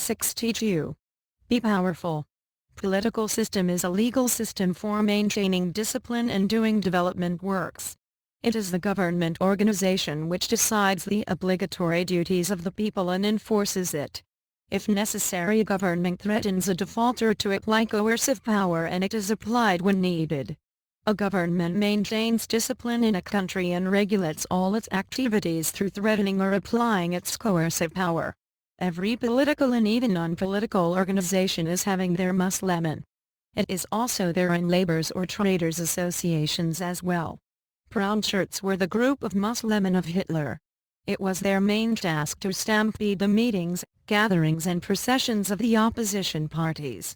basics teach you. Be powerful. Political system is a legal system for maintaining discipline and doing development works. It is the government organization which decides the obligatory duties of the people and enforces it. If necessary, a government threatens a defaulter to apply coercive power, and it is applied when needed. A government maintains discipline in a country and regulates all its activities through threatening or applying its coercive power. Every political and even non-political organization is having their Muslimen. It is also there in laborers or traders associations as well. Brown shirts were the group of Muslimen of Hitler. It was their main task to stampede the meetings, gatherings and processions of the opposition parties.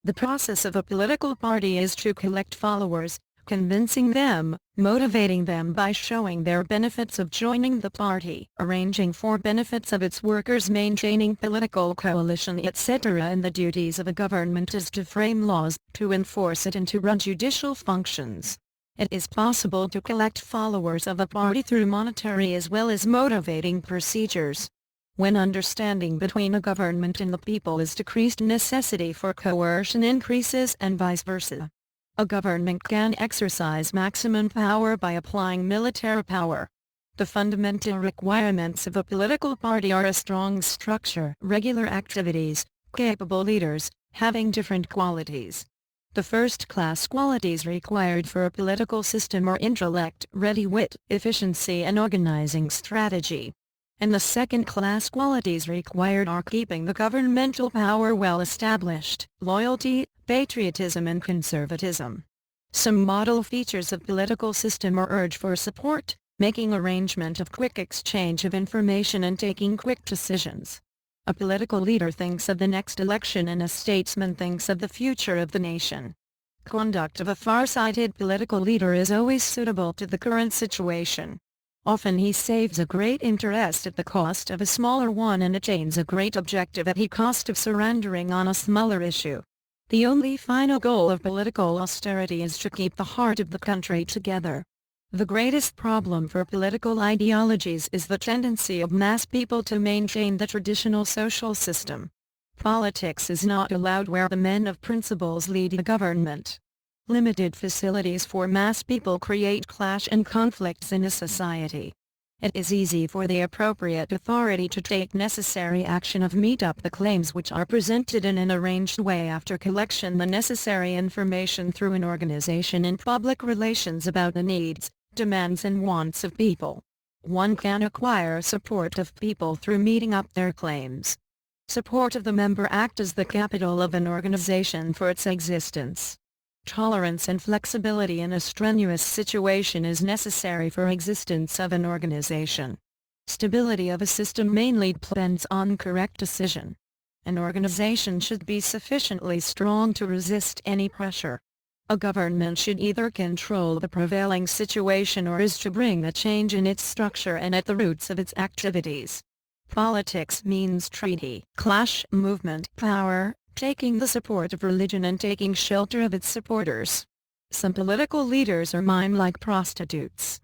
The process of a political party is to collect followers, convincing them, motivating them by showing their benefits of joining the party, arranging for benefits of its workers, maintaining political coalition, etc. And the duties of a government is to frame laws, to enforce it and to run judicial functions. It is possible to collect followers of a party through monetary as well as motivating procedures. When understanding between a government and the people is decreased, necessity for coercion increases and vice versa. A government can exercise maximum power by applying military power. The fundamental requirements of a political party are a strong structure, regular activities, capable leaders, having different qualities. The first-class qualities required for a political system are intellect, ready wit, efficiency and organizing strategy. And the second-class qualities required are keeping the governmental power well established, loyalty, patriotism and conservatism. Some model features of political system are urge for support, making arrangement of quick exchange of information and taking quick decisions. A political leader thinks of the next election and a statesman thinks of the future of the nation. Conduct of a far-sighted political leader is always suitable to the current situation. Often he saves a great interest at the cost of a smaller one and attains a great objective at the cost of surrendering on a smaller issue. The only final goal of political austerity is to keep the heart of the country together. The greatest problem for political ideologies is the tendency of mass people to maintain the traditional social system. Politics is not allowed where the men of principles lead the government. Limited facilities for mass people create clash and conflicts in a society. It is easy for the appropriate authority to take necessary action of meet up the claims which are presented in an arranged way after collection the necessary information through an organization in public relations about the needs, demands and wants of people. One can acquire support of people through meeting up their claims. Support of the member act as the capital of an organization for its existence. Tolerance and flexibility in a strenuous situation is necessary for existence of an organization. Stability of a system mainly depends on correct decision. An organization should be sufficiently strong to resist any pressure. A government should either control the prevailing situation or is to bring a change in its structure and at the roots of its activities. Politics means treaty, clash, movement, power, taking the support of religion and taking shelter of its supporters. Some political leaders are mime like prostitutes.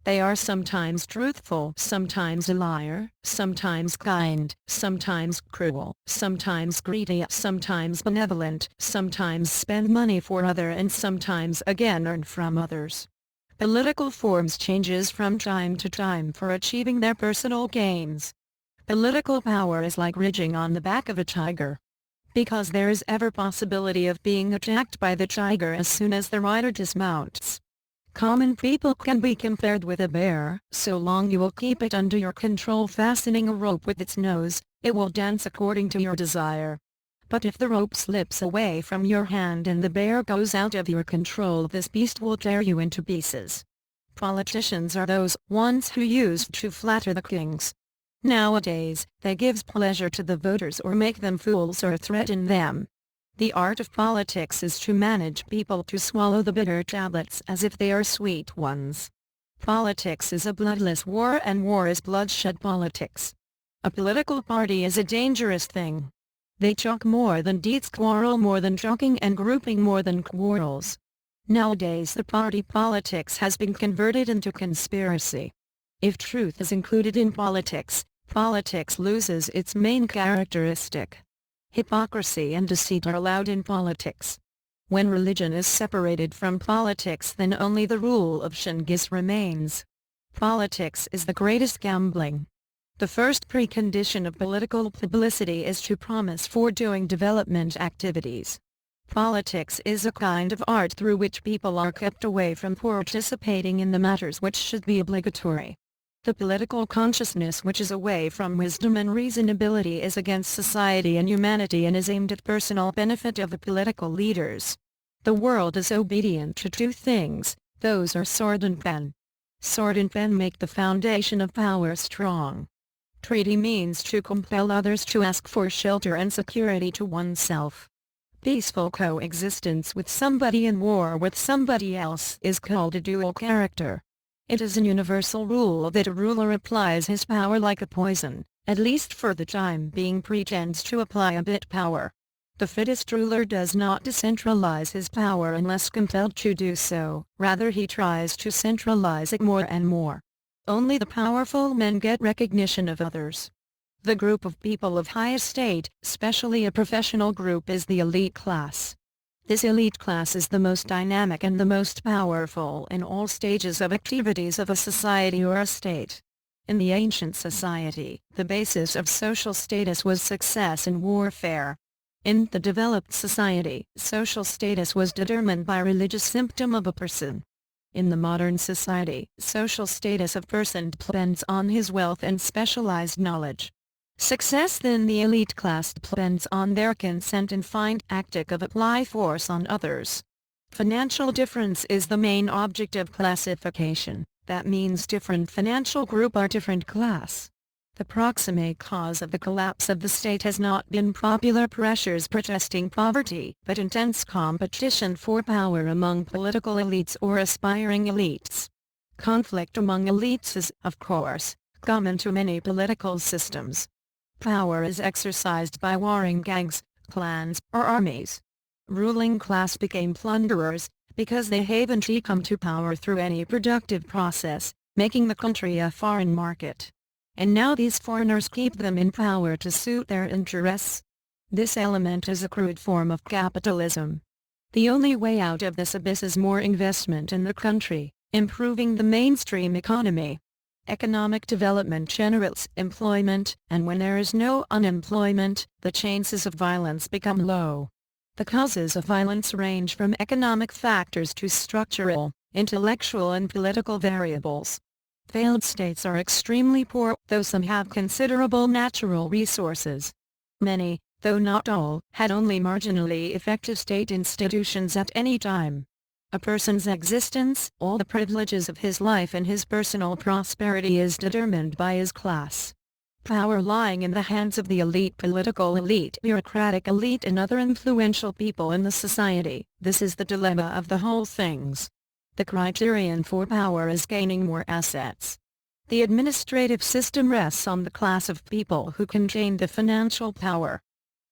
They are sometimes truthful, sometimes a liar, sometimes kind, sometimes cruel, sometimes greedy, sometimes benevolent, sometimes spend money for other and sometimes again earn from others. Political forms changes from time to time for achieving their personal gains. Political power is like riding on the back of a tiger. Because there is ever possibility of being attacked by the tiger as soon as the rider dismounts. Common people can be compared with a bear. So long you will keep it under your control, fastening a rope with its nose, it will dance according to your desire. But if the rope slips away from your hand and the bear goes out of your control, this beast will tear you into pieces. Politicians are those ones who used to flatter the kings. Nowadays, they give pleasure to the voters or make them fools or threaten them. The art of politics is to manage people to swallow the bitter tablets as if they are sweet ones. Politics is a bloodless war and war is bloodshed politics. A political party is a dangerous thing. They talk more than deeds, quarrel more than talking and grouping more than quarrels. Nowadays the party politics has been converted into conspiracy. If truth is included in politics, politics loses its main characteristic. Hypocrisy and deceit are allowed in politics. When religion is separated from politics, then only the rule of Shingiz remains. Politics is the greatest gambling. The first precondition of political publicity is to promise for doing development activities. Politics is a kind of art through which people are kept away from participating in the matters which should be obligatory. The political consciousness which is away from wisdom and reasonability is against society and humanity and is aimed at personal benefit of the political leaders. The world is obedient to two things, those are sword and pen. Sword and pen make the foundation of power strong. Treaty means to compel others to ask for shelter and security to oneself. Peaceful coexistence with somebody and war with somebody else is called a dual character. It is a universal rule that a ruler applies his power like a poison, at least for the time being pretends to apply a bit power. The fittest ruler does not decentralize his power unless compelled to do so, rather he tries to centralize it more and more. Only the powerful men get recognition of others. The group of people of high estate, especially a professional group, is the elite class. This elite class is the most dynamic and the most powerful in all stages of activities of a society or a state. In the ancient society, the basis of social status was success in warfare. In the developed society, social status was determined by religious symptom of a person. In the modern society, social status of person depends on his wealth and specialized knowledge. Success in the elite class depends on their consent and fine tactic of apply force on others. Financial difference is the main object of classification, that means different financial group are different class. The proximate cause of the collapse of the state has not been popular pressures protesting poverty, but intense competition for power among political elites or aspiring elites. Conflict among elites is, of course, common to many political systems. Power is exercised by warring gangs, clans, or armies. Ruling class became plunderers, because they haven't come to power through any productive process, making the country a foreign market. And now these foreigners keep them in power to suit their interests. This element is a crude form of capitalism. The only way out of this abyss is more investment in the country, improving the mainstream economy. Economic development generates employment, and when there is no unemployment, the chances of violence become low. The causes of violence range from economic factors to structural, intellectual and political variables. Failed states are extremely poor, though some have considerable natural resources. Many, though not all, had only marginally effective state institutions at any time. A person's existence, all the privileges of his life and his personal prosperity is determined by his class. Power lying in the hands of the elite, political elite, bureaucratic elite and other influential people in the society, this is the dilemma of the whole things. The criterion for power is gaining more assets. The administrative system rests on the class of people who contain the financial power.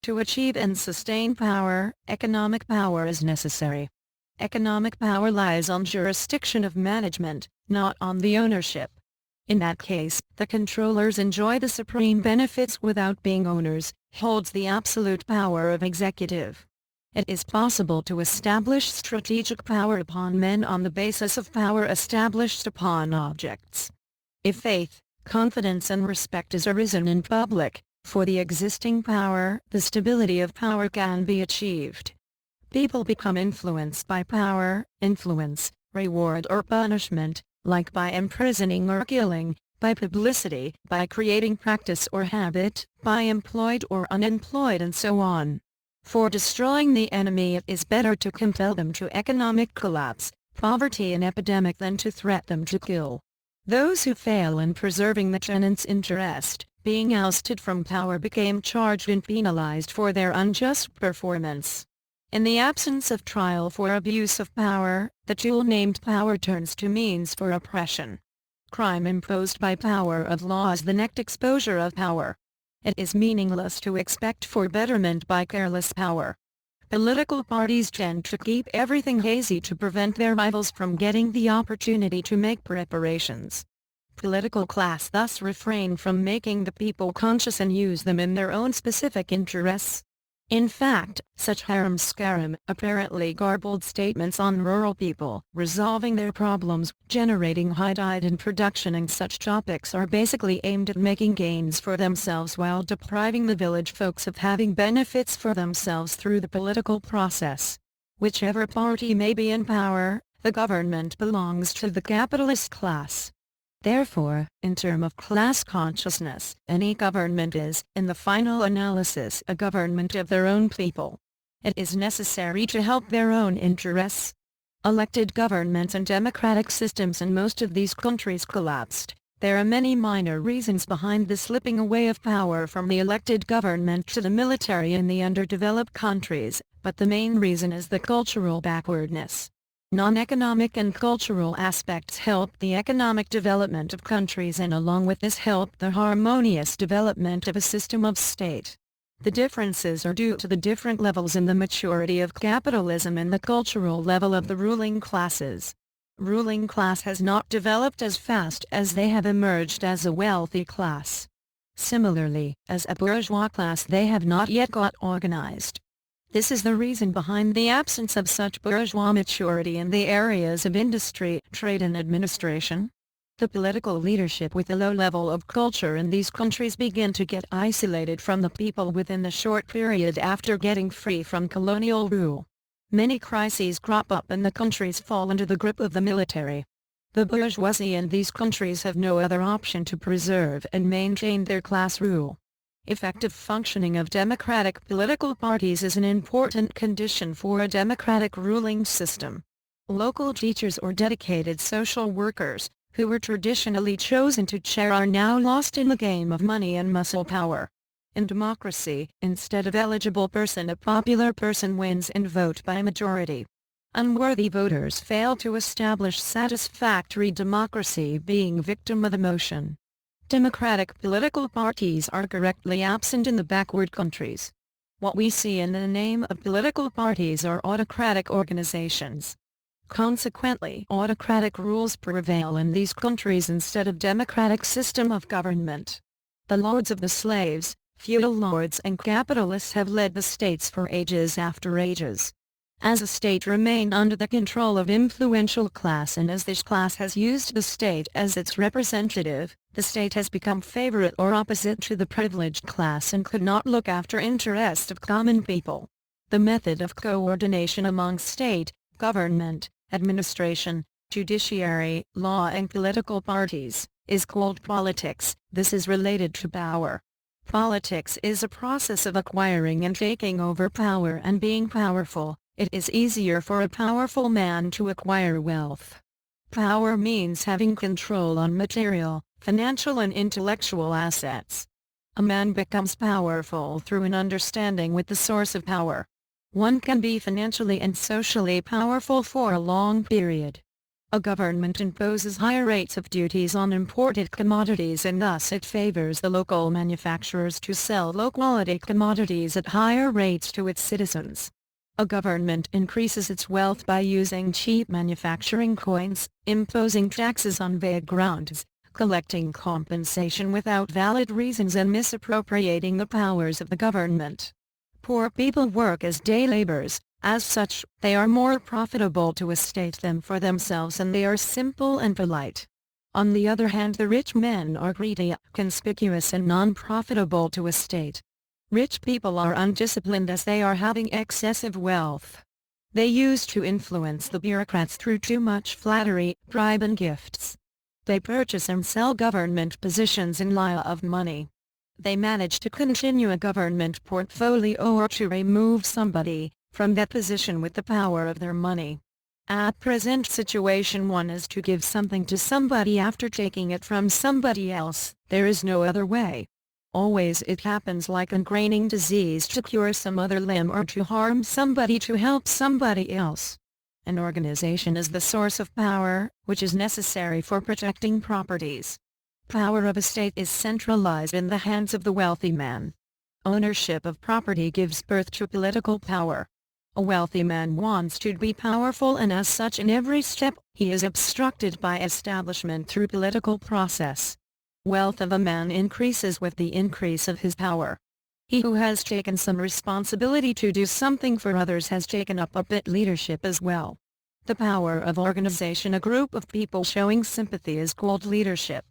To achieve and sustain power, economic power is necessary. Economic power lies on jurisdiction of management, not on the ownership. In that case, the controllers enjoy the supreme benefits without being owners, holds the absolute power of executive. It is possible to establish strategic power upon men on the basis of power established upon objects. If faith, confidence and respect is arisen in public, for the existing power, the stability of power can be achieved. People become influenced by power, influence, reward or punishment, like by imprisoning or killing, by publicity, by creating practice or habit, by employed or unemployed and so on. For destroying the enemy it is better to compel them to economic collapse, poverty and epidemic than to threaten them to kill. Those who fail in preserving the tenant's interest, being ousted from power became charged and penalized for their unjust performance. In the absence of trial for abuse of power, the tool named power turns to means for oppression. Crime imposed by power of law is the next exposure of power. It is meaningless to expect for betterment by careless power. Political parties tend to keep everything hazy to prevent their rivals from getting the opportunity to make preparations. Political class thus refrain from making the people conscious and use them in their own specific interests. In fact, such harum-scarum, apparently garbled statements on rural people resolving their problems, generating high tide in production and such topics are basically aimed at making gains for themselves while depriving the village folks of having benefits for themselves through the political process. Whichever party may be in power, the government belongs to the capitalist class. Therefore, in terms of class consciousness, any government is, in the final analysis, a government of their own people. It is necessary to help their own interests. Elected governments and democratic systems in most of these countries collapsed. There are many minor reasons behind the slipping away of power from the elected government to the military in the underdeveloped countries, but the main reason is the cultural backwardness. Non-economic and cultural aspects help the economic development of countries and along with this help the harmonious development of a system of state. The differences are due to the different levels in the maturity of capitalism and the cultural level of the ruling classes. Ruling class has not developed as fast as they have emerged as a wealthy class. Similarly, as a bourgeois class they have not yet got organized. This is the reason behind the absence of such bourgeois maturity in the areas of industry, trade and administration. The political leadership with a low level of culture in these countries begin to get isolated from the people within the short period after getting free from colonial rule. Many crises crop up and the countries fall under the grip of the military. The bourgeoisie in these countries have no other option to preserve and maintain their class rule. Effective functioning of democratic political parties is an important condition for a democratic ruling system. Local teachers or dedicated social workers, who were traditionally chosen to chair, are now lost in the game of money and muscle power. In democracy, instead of eligible person, a popular person wins and vote by majority. Unworthy voters fail to establish satisfactory democracy, being victim of emotion. Democratic political parties are correctly absent in the backward countries. What we see in the name of political parties are autocratic organizations. Consequently, autocratic rules prevail in these countries instead of democratic system of government. The lords of the slaves, feudal lords and capitalists have led the states for ages after ages. As a state remained under the control of influential class and as this class has used the state as its representative, the state has become favorite or opposite to the privileged class and could not look after interests of common people. The method of coordination among state, government, administration, judiciary, law and political parties, is called politics. This is related to power. Politics is a process of acquiring and taking over power and being powerful. It is easier for a powerful man to acquire wealth. Power means having control on material, financial and intellectual assets. A man becomes powerful through an understanding with the source of power. One can be financially and socially powerful for a long period. A government imposes higher rates of duties on imported commodities and thus it favors the local manufacturers to sell low-quality commodities at higher rates to its citizens. A government increases its wealth by using cheap manufacturing coins, imposing taxes on vague grounds, collecting compensation without valid reasons and misappropriating the powers of the government. Poor people work as day laborers. As such, they are more profitable to a state than for themselves and they are simple and polite. On the other hand, the rich men are greedy, conspicuous and non-profitable to a state. Rich people are undisciplined as they are having excessive wealth. They use to influence the bureaucrats through too much flattery, bribe and gifts. They purchase and sell government positions in lieu of money. They manage to continue a government portfolio or to remove somebody from that position with the power of their money. At present situation one is to give something to somebody after taking it from somebody else. There is no other way. Always it happens like ingraining disease to cure some other limb or to harm somebody to help somebody else. An organization is the source of power, which is necessary for protecting properties. Power of a state is centralized in the hands of the wealthy man. Ownership of property gives birth to political power. A wealthy man wants to be powerful and as such in every step, he is obstructed by establishment through political process. Wealth of a man increases with the increase of his power. He who has taken some responsibility to do something for others has taken up a bit leadership as well. The power of organization. A group of people showing sympathy is called leadership.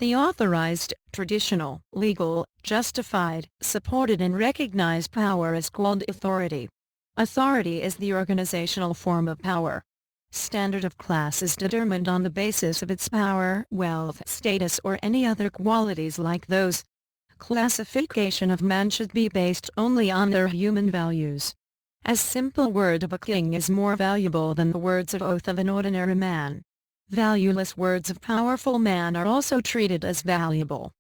The authorized, traditional, legal, justified, supported and recognized power is called authority. Authority is the organizational form of power. Standard of class is determined on the basis of its power, wealth, status or any other qualities like those. Classification of man should be based only on their human values. As simple word of a king is more valuable than the words of oath of an ordinary man. Valueless words of powerful man are also treated as valuable.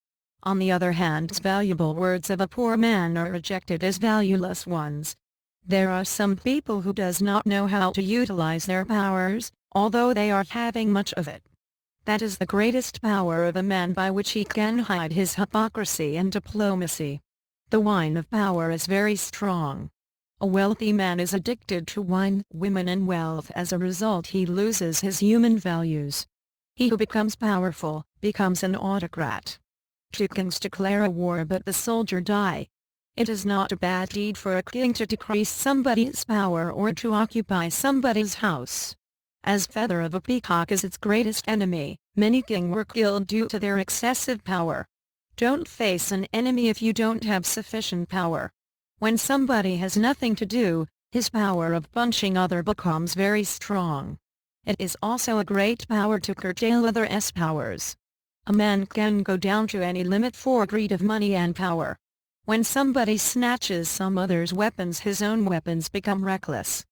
On the other hand, valuable words of a poor man are rejected as valueless ones. There are some people who does not know how to utilize their powers, although they are having much of it. That is the greatest power of a man by which he can hide his hypocrisy and diplomacy. The wine of power is very strong. A wealthy man is addicted to wine, women and wealth. As a result he loses his human values. He who becomes powerful, becomes an autocrat. Two kings declare a war but the soldier die. It is not a bad deed for a king to decrease somebody's power or to occupy somebody's house. As feather of a peacock is its greatest enemy, many kings were killed due to their excessive power. Don't face an enemy if you don't have sufficient power. When somebody has nothing to do, his power of punching other becomes very strong. It is also a great power to curtail others' powers. A man can go down to any limit for greed of money and power. When somebody snatches some other's weapons, his own weapons become reckless.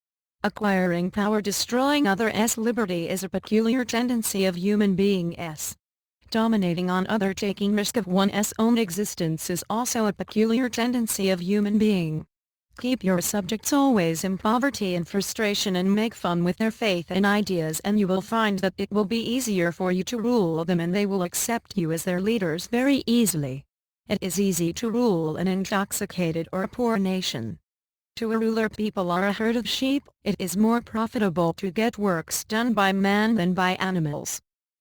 Acquiring power, destroying others' liberty is a peculiar tendency of human beings. Dominating on other, taking risk of one's own existence is also a peculiar tendency of human being. Keep your subjects always in poverty and frustration and make fun with their faith and ideas and you will find that it will be easier for you to rule them and they will accept you as their leaders very easily. It is easy to rule an intoxicated or a poor nation. To a ruler, people are a herd of sheep. It is more profitable to get works done by man than by animals.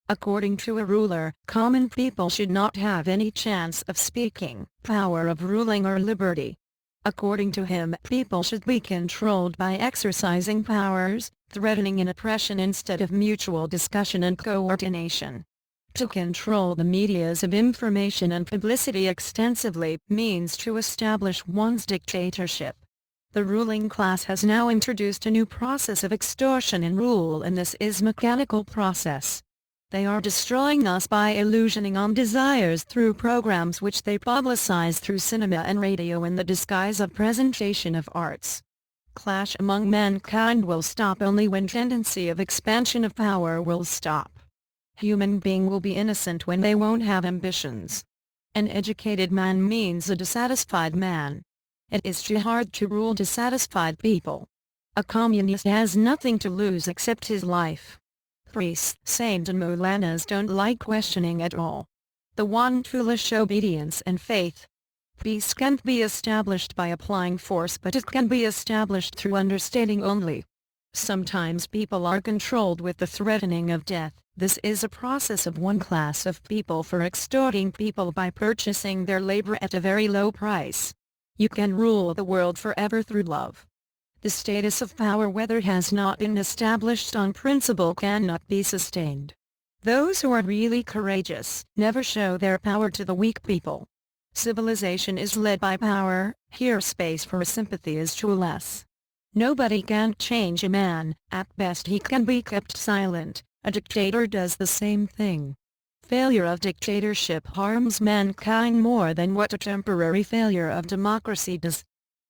According to a ruler, common people should not have any chance of speaking, power of ruling or liberty. According to him, people should be controlled by exercising powers, threatening and oppression instead of mutual discussion and coordination. To control the medias of information and publicity extensively means to establish one's dictatorship. The ruling class has now introduced a new process of extortion and rule, and this is mechanical process. They are destroying us by illusioning on desires through programs which they publicize through cinema and radio in the disguise of presentation of arts. Clash among mankind will stop only when tendency of expansion of power will stop. Human being will be innocent when they won't have ambitions. An educated man means a dissatisfied man. It is too hard to rule dissatisfied people. A communist has nothing to lose except his life. Priests, saints and Maulanas don't like questioning at all. The one foolish obedience and faith. Peace can't be established by applying force, but it can be established through understanding only. Sometimes people are controlled with the threatening of death. This is a process of one class of people for extorting people by purchasing their labor at a very low price. You can rule the world forever through love. The status of power, whether it has not been established on principle, cannot be sustained. Those who are really courageous never show their power to the weak people. Civilization is led by power. Here space for sympathy is too less. Nobody can change a man. At best he can be kept silent. A dictator does the same thing. Failure of dictatorship harms mankind more than what a temporary failure of democracy does.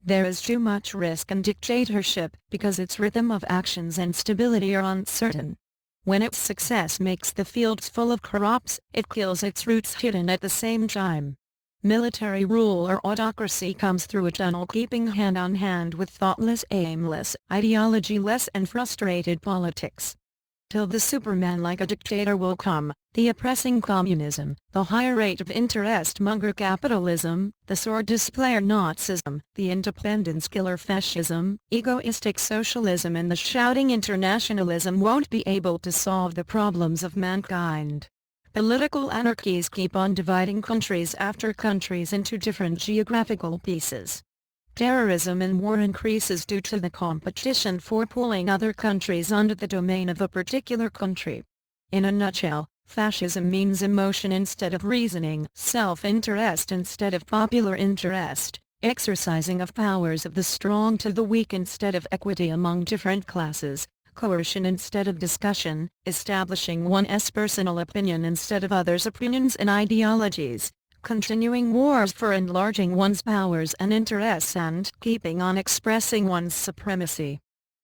There is too much risk in dictatorship, because its rhythm of actions and stability are uncertain. When its success makes the fields full of crops, it kills its roots hidden at the same time. Military rule or autocracy comes through a tunnel, keeping hand on hand with thoughtless, aimless, ideology-less and frustrated politics. Till the Superman like a dictator will come, the oppressing communism, the higher rate of interest-monger capitalism, the sword displayer Nazism, the independence killer fascism, egoistic socialism and the shouting internationalism won't be able to solve the problems of mankind. Political anarchies keep on dividing countries after countries into different geographical pieces. Terrorism and war increases due to the competition for pulling other countries under the domain of a particular country. In a nutshell, fascism means emotion instead of reasoning, self-interest instead of popular interest, exercising of powers of the strong to the weak instead of equity among different classes, coercion instead of discussion, establishing one's personal opinion instead of others' opinions and ideologies, continuing wars for enlarging one's powers and interests and keeping on expressing one's supremacy.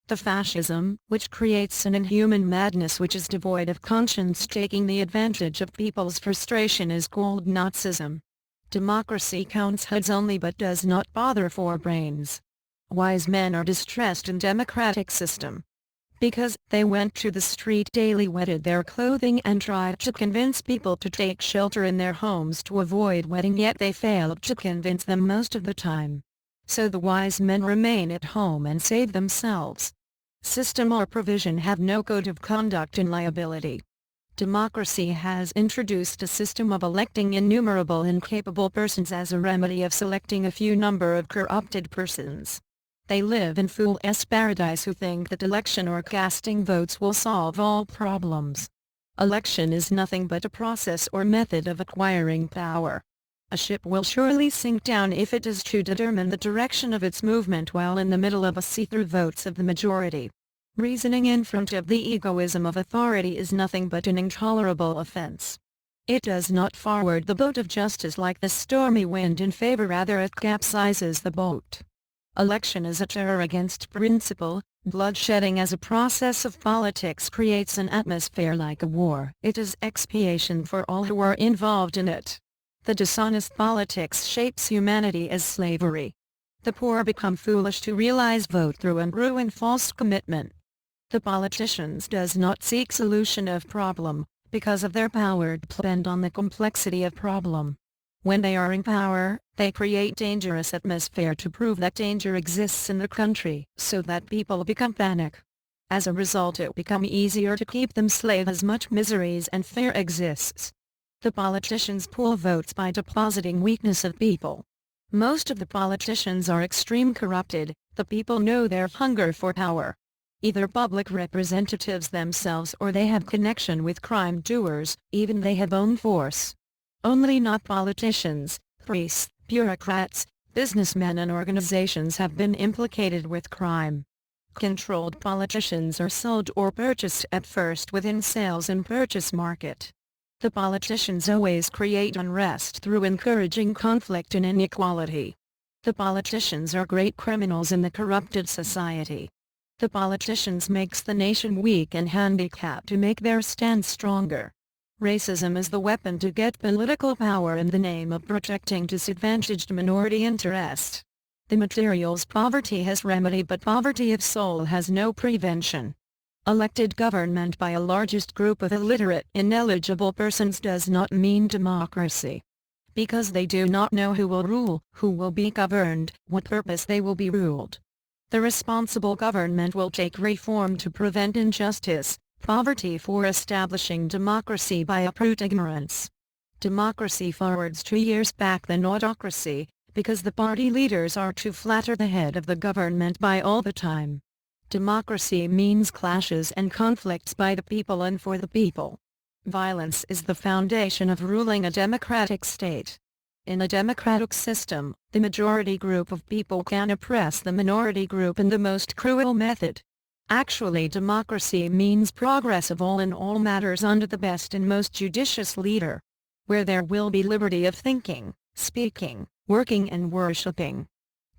The fascism, which creates an inhuman madness which is devoid of conscience taking the advantage of people's frustration, is called Nazism. Democracy counts heads only but does not bother for brains. Wise men are distressed in democratic system. Because they went to the street daily, wetted their clothing and tried to convince people to take shelter in their homes to avoid wetting, yet they failed to convince them most of the time. So the wise men remain at home and save themselves. System or provision have no code of conduct in liability. Democracy has introduced a system of electing innumerable incapable persons as a remedy of selecting a few number of corrupted persons. They live in fool's paradise who think that election or casting votes will solve all problems. Election is nothing but a process or method of acquiring power. A ship will surely sink down if it is to determine the direction of its movement while in the middle of a sea through votes of the majority. Reasoning in front of the egoism of authority is nothing but an intolerable offense. It does not forward the boat of justice like the stormy wind in favor, rather it capsizes the boat. Election is a terror against principle. Bloodshedding as a process of politics creates an atmosphere like a war. It is expiation for all who are involved in it. The dishonest politics shapes humanity as slavery. The poor become foolish to realize vote through and ruin false commitment. The politicians does not seek solution of problem, because of their power depend on the complexity of problem. When they are in power, they create dangerous atmosphere to prove that danger exists in the country, so that people become panic. As a result, it become easier to keep them slave as much miseries and fear exists. The politicians pull votes by depositing weakness of people. Most of the politicians are extreme corrupted. The people know their hunger for power. Either public representatives themselves or they have connection with crime doers, even they have own force. Only not politicians, priests, bureaucrats, businessmen and organizations have been implicated with crime. Controlled politicians are sold or purchased at first within sales and purchase market. The politicians always create unrest through encouraging conflict and inequality. The politicians are great criminals in the corrupted society. The politicians makes the nation weak and handicapped to make their stand stronger. Racism is the weapon to get political power in the name of protecting disadvantaged minority interest. The materials poverty has remedy, but poverty of soul has no prevention. Elected government by a largest group of illiterate, ineligible persons does not mean democracy. Because they do not know who will rule, who will be governed, what purpose they will be ruled. The responsible government will take reform to prevent injustice, poverty for establishing democracy by uproot ignorance. Democracy forwards 2 years back than autocracy, because the party leaders are to flatter the head of the government by all the time. Democracy means clashes and conflicts by the people and for the people. Violence is the foundation of ruling a democratic state. In a democratic system, the majority group of people can oppress the minority group in the most cruel method. Actually, democracy means progress of all in all matters under the best and most judicious leader. Where there will be liberty of thinking, speaking, working and worshipping.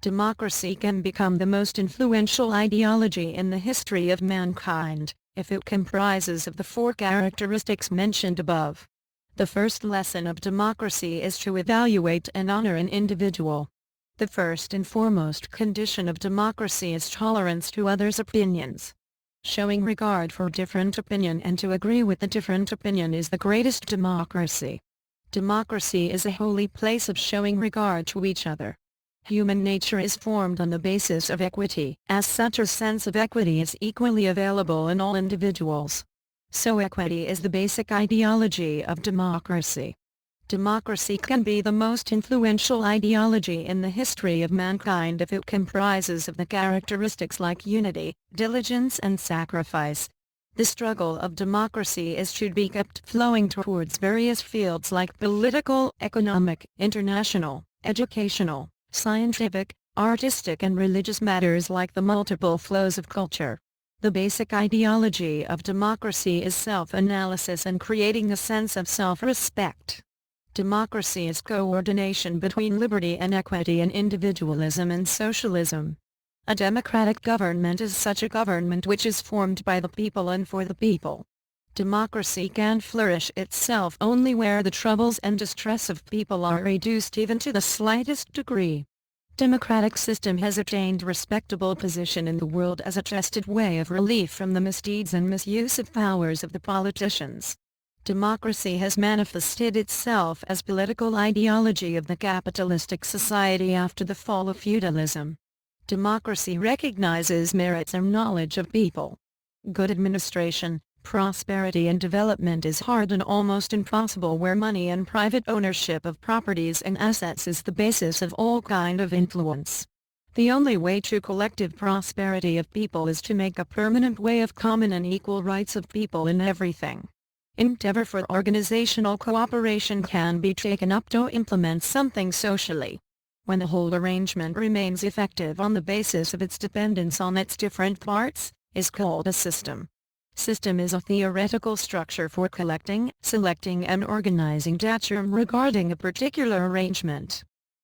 Democracy can become the most influential ideology in the history of mankind, if it comprises of the 4 characteristics mentioned above. The first lesson of democracy is to evaluate and honor an individual. The first and foremost condition of democracy is tolerance to others' opinions. Showing regard for different opinion and to agree with the different opinion is the greatest democracy. Democracy is a holy place of showing regard to each other. Human nature is formed on the basis of equity. As such, a sense of equity is equally available in all individuals. So equity is the basic ideology of democracy. Democracy can be the most influential ideology in the history of mankind if it comprises of the characteristics like unity, diligence and sacrifice. The struggle of democracy should be kept flowing towards various fields like political, economic, international, educational, scientific, artistic and religious matters like the multiple flows of culture. The basic ideology of democracy is self-analysis and creating a sense of self-respect. Democracy is coordination between liberty and equity and individualism and socialism. A democratic government is such a government which is formed by the people and for the people. Democracy can flourish itself only where the troubles and distress of people are reduced even to the slightest degree. Democratic system has attained respectable position in the world as a trusted way of relief from the misdeeds and misuse of powers of the politicians. Democracy has manifested itself as political ideology of the capitalistic society after the fall of feudalism. Democracy recognizes merits and knowledge of people. Good administration, prosperity and development is hard and almost impossible where money and private ownership of properties and assets is the basis of all kind of influence. The only way to collective prosperity of people is to make a permanent way of common and equal rights of people in everything. Endeavor for organizational cooperation can be taken up to implement something socially. When the whole arrangement remains effective on the basis of its dependence on its different parts, is called a system. System is a theoretical structure for collecting, selecting and organizing data regarding a particular arrangement.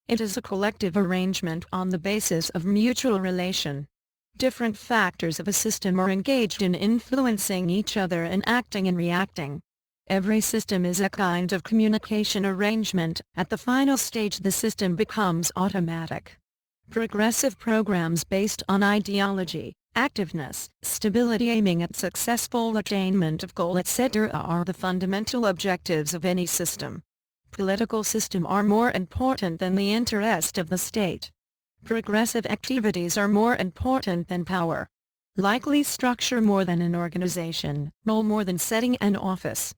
It is a collective arrangement on the basis of mutual relation. Different factors of a system are engaged in influencing each other and acting and reacting. Every system is a kind of communication arrangement. At the final stage the system becomes automatic. Progressive programs based on ideology, activeness, stability aiming at successful attainment of goal etc. are the fundamental objectives of any system. Political systems are more important than the interest of the state. Progressive activities are more important than power. Likely structure more than an organization, role more than setting an office.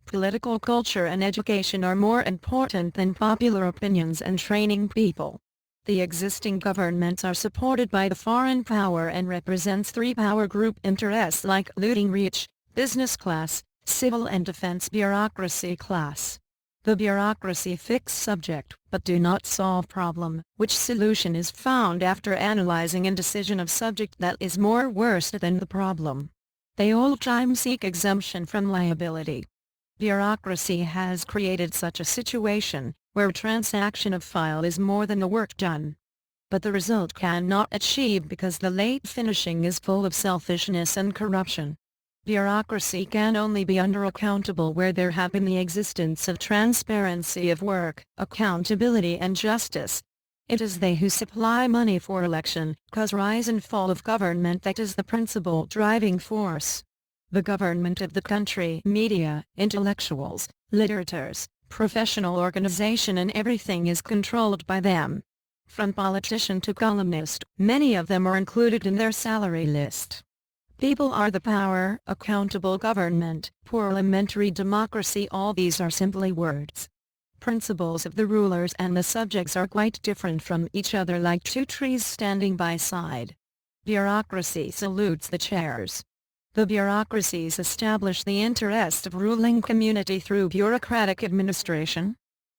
Political culture and education are more important than popular opinions and training people. The existing governments are supported by the foreign power and represents three power group interests like looting rich, business class, civil and defense bureaucracy class. The bureaucracy fix subject, but do not solve problem, which solution is found after analyzing and decision of subject that is more worse than the problem. They all time seek exemption from liability. Bureaucracy has created such a situation, where transaction of file is more than the work done. But the result cannot achieve because the late finishing is full of selfishness and corruption. Bureaucracy can only be under accountable where there have been the existence of transparency of work, accountability and justice. It is they who supply money for election, cause rise and fall of government that is the principal driving force. The government of the country, media, intellectuals, literatures, professional organization and everything is controlled by them. From politician to columnist, many of them are included in their salary list. People are the power, accountable government, parliamentary democracy, all these are simply words. Principles of the rulers and the subjects are quite different from each other like two trees standing by side. Bureaucracy salutes the chairs. The bureaucracies establish the interest of ruling community through bureaucratic administration.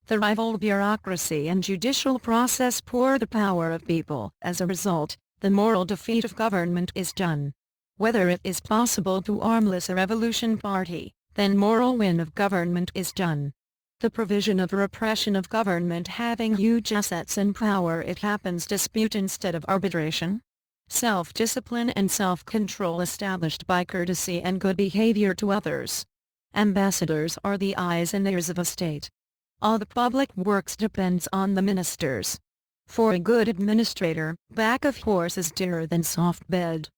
The rival bureaucracy and judicial process pour the power of people. As a result, the moral defeat of government is done. Whether it is possible to armless a revolution party, then moral win of government is done. The provision of repression of government having huge assets and power, it happens dispute instead of arbitration. Self-discipline and self-control established by courtesy and good behavior to others. Ambassadors are the eyes and ears of a state. All the public works depends on the ministers. For a good administrator, back of horse is dearer than soft bed.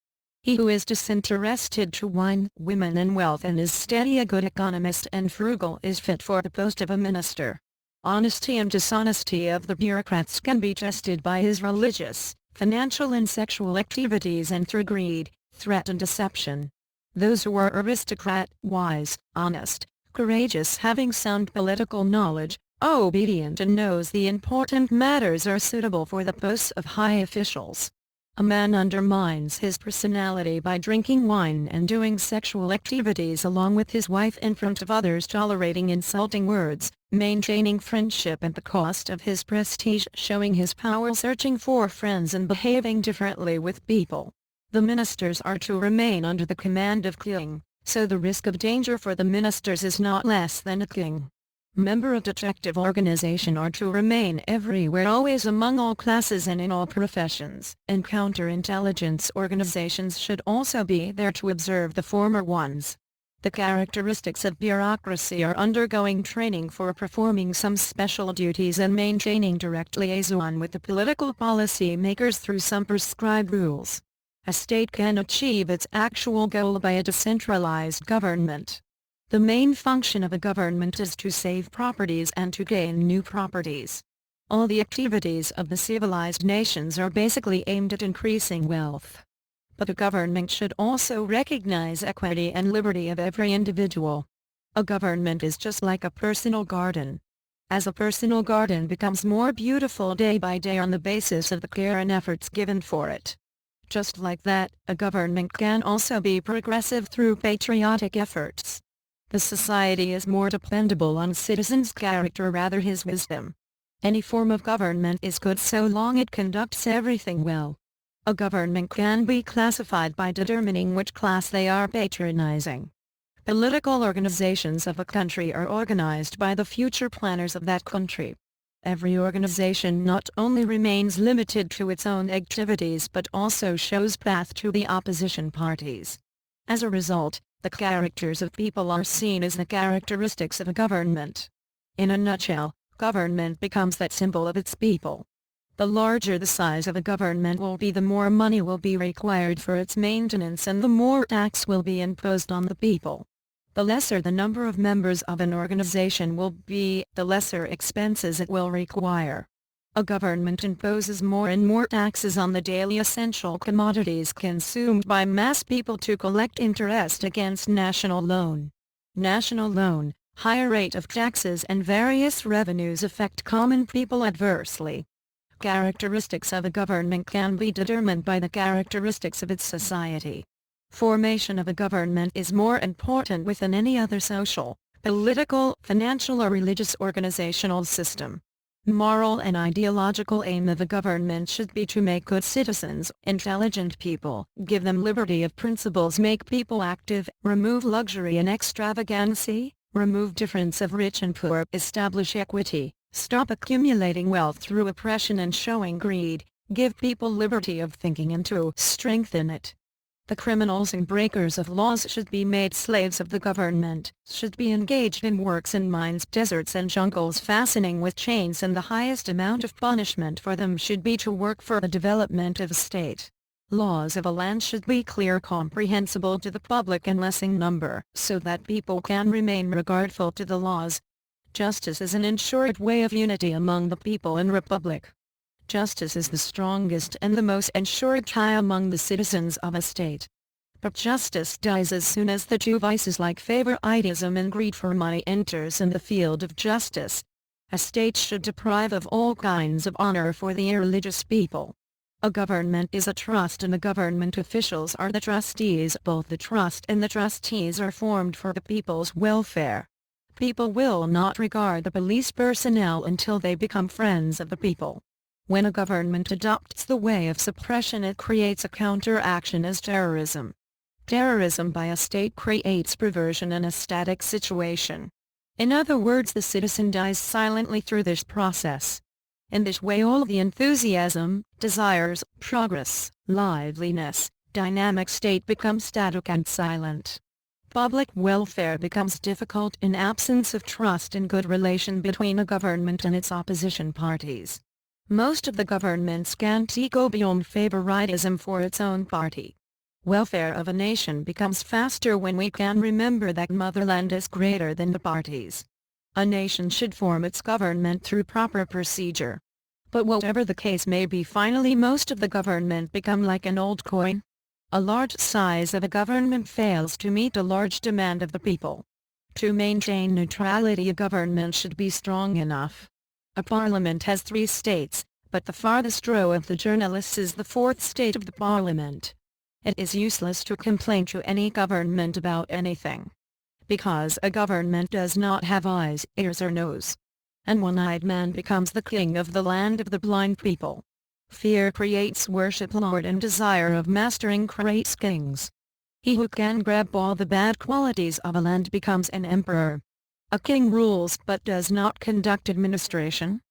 He who is disinterested to wine, women and wealth and is steady a good economist and frugal is fit for the post of a minister. Honesty and dishonesty of the bureaucrats can be tested by his religious, financial and sexual activities and through greed, threat and deception. Those who are aristocrat, wise, honest, courageous, having sound political knowledge, obedient and knows the important matters are suitable for the posts of high officials. A man undermines his personality by drinking wine and doing sexual activities along with his wife in front of others, tolerating insulting words, maintaining friendship at the cost of his prestige, showing his power, searching for friends and behaving differently with people. The ministers are to remain under the command of king, so the risk of danger for the ministers is not less than a king. Member of detective organization are to remain everywhere, always, among all classes and in all professions. And counterintelligence organizations should also be there to observe the former ones. The characteristics of bureaucracy are undergoing training for performing some special duties and maintaining direct liaison with the political policy makers through some prescribed rules. A state can achieve its actual goal by a decentralized government. The main function of a government is to save properties and to gain new properties. All the activities of the civilized nations are basically aimed at increasing wealth. But a government should also recognize equity and liberty of every individual. A government is just like a personal garden. As a personal garden becomes more beautiful day by day on the basis of the care and efforts given for it. Just like that, a government can also be progressive through patriotic efforts. The society is more dependable on citizens' character rather his wisdom. Any form of government is good so long it conducts everything well. A government can be classified by determining which class they are patronizing. Political organizations of a country are organized by the future planners of that country. Every organization not only remains limited to its own activities but also shows path to the opposition parties. As a result, the characters of people are seen as the characteristics of a government. In a nutshell, government becomes that symbol of its people. The larger the size of a government will be, the more money will be required for its maintenance and the more tax will be imposed on the people. The lesser the number of members of an organization will be, the lesser expenses it will require. A government imposes more and more taxes on the daily essential commodities consumed by mass people to collect interest against national loan. National loan, higher rate of taxes and various revenues affect common people adversely. Characteristics of a government can be determined by the characteristics of its society. Formation of a government is more important within any other social, political, financial or religious organizational system. Moral and ideological aim of a government should be to make good citizens, intelligent people, give them liberty of principles, make people active, remove luxury and extravagancy, remove difference of rich and poor, establish equity, stop accumulating wealth through oppression and showing greed, give people liberty of thinking and to strengthen it. The criminals and breakers of laws should be made slaves of the government, should be engaged in works in mines, deserts and jungles fastening with chains, and the highest amount of punishment for them should be to work for the development of a state. Laws of a land should be clear, comprehensible to the public and less in number, so that people can remain regardful to the laws. Justice is an ensured way of unity among the people in republic. Justice is the strongest and the most ensured tie among the citizens of a state. But justice dies as soon as the two vices like favoritism and greed for money enters in the field of justice. A state should deprive of all kinds of honor for the irreligious people. A government is a trust and the government officials are the trustees. Both the trust and the trustees are formed for the people's welfare. People will not regard the police personnel until they become friends of the people. When a government adopts the way of suppression, it creates a counteraction as terrorism. Terrorism by a state creates perversion in a static situation. In other words, the citizen dies silently through this process. In this way all the enthusiasm, desires, progress, liveliness, dynamic state becomes static and silent. Public welfare becomes difficult in absence of trust and good relation between a government and its opposition parties. Most of the governments can't go beyond favoritism for its own party. Welfare of a nation becomes faster when we can remember that motherland is greater than the parties. A nation should form its government through proper procedure. But whatever the case may be, finally most of the government become like an old coin. A large size of a government fails to meet a large demand of the people. To maintain neutrality, a government should be strong enough. A parliament has 3 states, but the farthest row of the journalists is the 4th state of the parliament. It is useless to complain to any government about anything, because a government does not have eyes, ears or nose. An one-eyed man becomes the king of the land of the blind people. Fear creates worship, lord, and desire of mastering creates kings. He who can grab all the bad qualities of a land becomes an emperor. A king rules but does not conduct administration.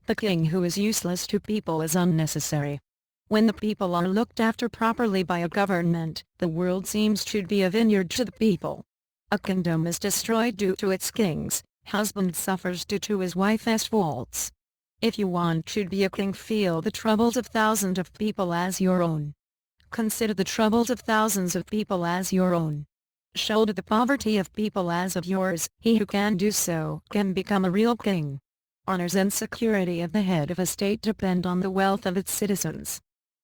The king who is useless to people is unnecessary. When the people are looked after properly by a government, the world seems to be a vineyard to the people. A kingdom is destroyed due to its kings. Husband suffers due to his wife's faults. If you want to be a king, feel the troubles of thousands of people as your own. Consider the troubles of thousands of people as your own. Shoulder the poverty of people as of yours. He who can do so can become a real king. Honors and security of the head of a state depend on the wealth of its citizens.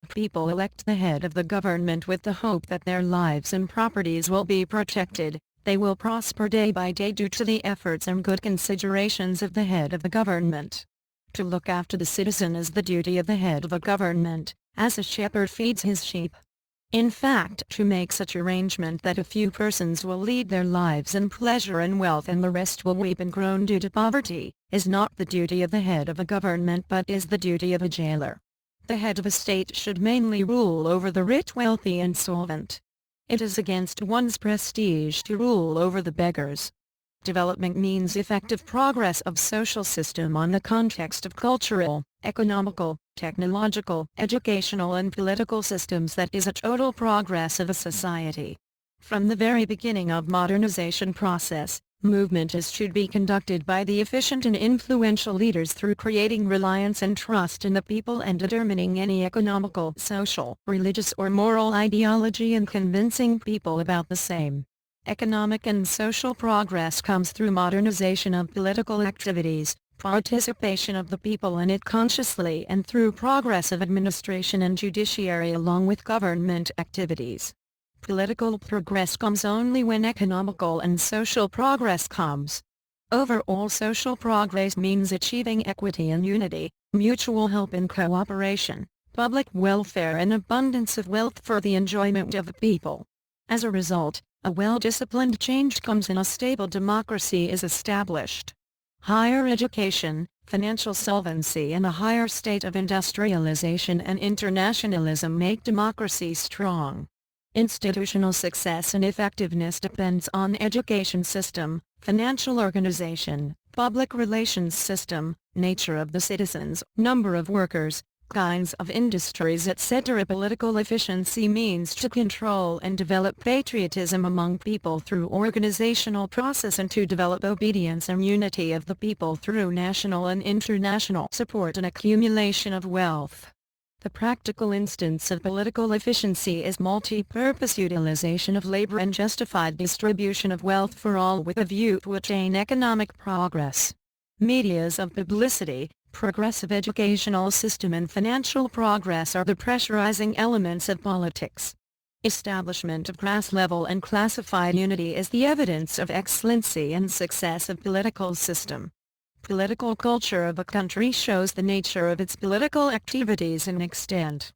People elect the head of the government with the hope that their lives and properties will be protected. They will prosper day by day due to the efforts and good considerations of the head of the government. To look after the citizen is the duty of the head of a government, as a shepherd feeds his sheep. In fact, to make such arrangement that a few persons will lead their lives in pleasure and wealth and the rest will weep and groan due to poverty, is not the duty of the head of a government but is the duty of a jailer. The head of a state should mainly rule over the rich, wealthy and solvent. It is against one's prestige to rule over the beggars. Development means effective progress of social system on the context of cultural, economical, technological, educational and political systems, that is a total progress of a society. From the very beginning of modernization process, movement should be conducted by the efficient and influential leaders through creating reliance and trust in the people and determining any economical, social, religious or moral ideology and convincing people about the same. Economic and social progress comes through modernization of political activities, participation of the people in it consciously, and through progress of administration and judiciary along with government activities. Political progress comes only when economical and social progress comes. Overall social progress means achieving equity and unity, mutual help and cooperation, public welfare and abundance of wealth for the enjoyment of the people. As a result, a well-disciplined change comes and a stable democracy is established. Higher education, financial solvency and a higher state of industrialization and internationalism make democracy strong. Institutional success and effectiveness depends on education system, financial organization, public relations system, nature of the citizens, number of workers, kinds of industries etc. Political efficiency means to control and develop patriotism among people through organizational process and to develop obedience and unity of the people through national and international support and accumulation of wealth. The practical instance of political efficiency is multi-purpose utilization of labor and justified distribution of wealth for all with a view to attain economic progress. Medias of publicity, progressive educational system and financial progress are the pressurizing elements of politics. Establishment of class-level and classified unity is the evidence of excellency and success of political system. Political culture of a country shows the nature of its political activities and extent.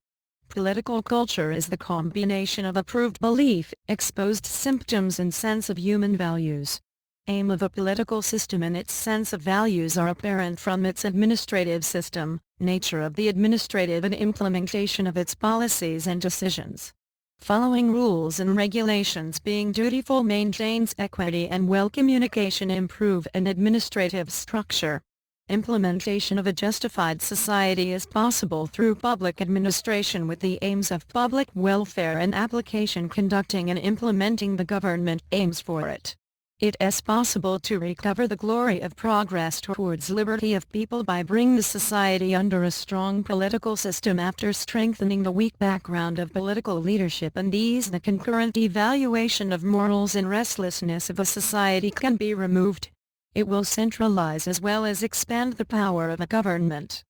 Political culture is the combination of approved belief, exposed symptoms and sense of human values. Aim of a political system and its sense of values are apparent from its administrative system, nature of the administrative and implementation of its policies and decisions. Following rules and regulations being dutiful maintains equity and well communication improve an administrative structure. Implementation of a justified society is possible through public administration with the aims of public welfare and application conducting and implementing the government aims for it. It is possible to recover the glory of progress towards liberty of people by bringing the society under a strong political system after strengthening the weak background of political leadership and ease the concurrent evaluation of morals and restlessness of a society can be removed. It will centralize as well as expand the power of a government.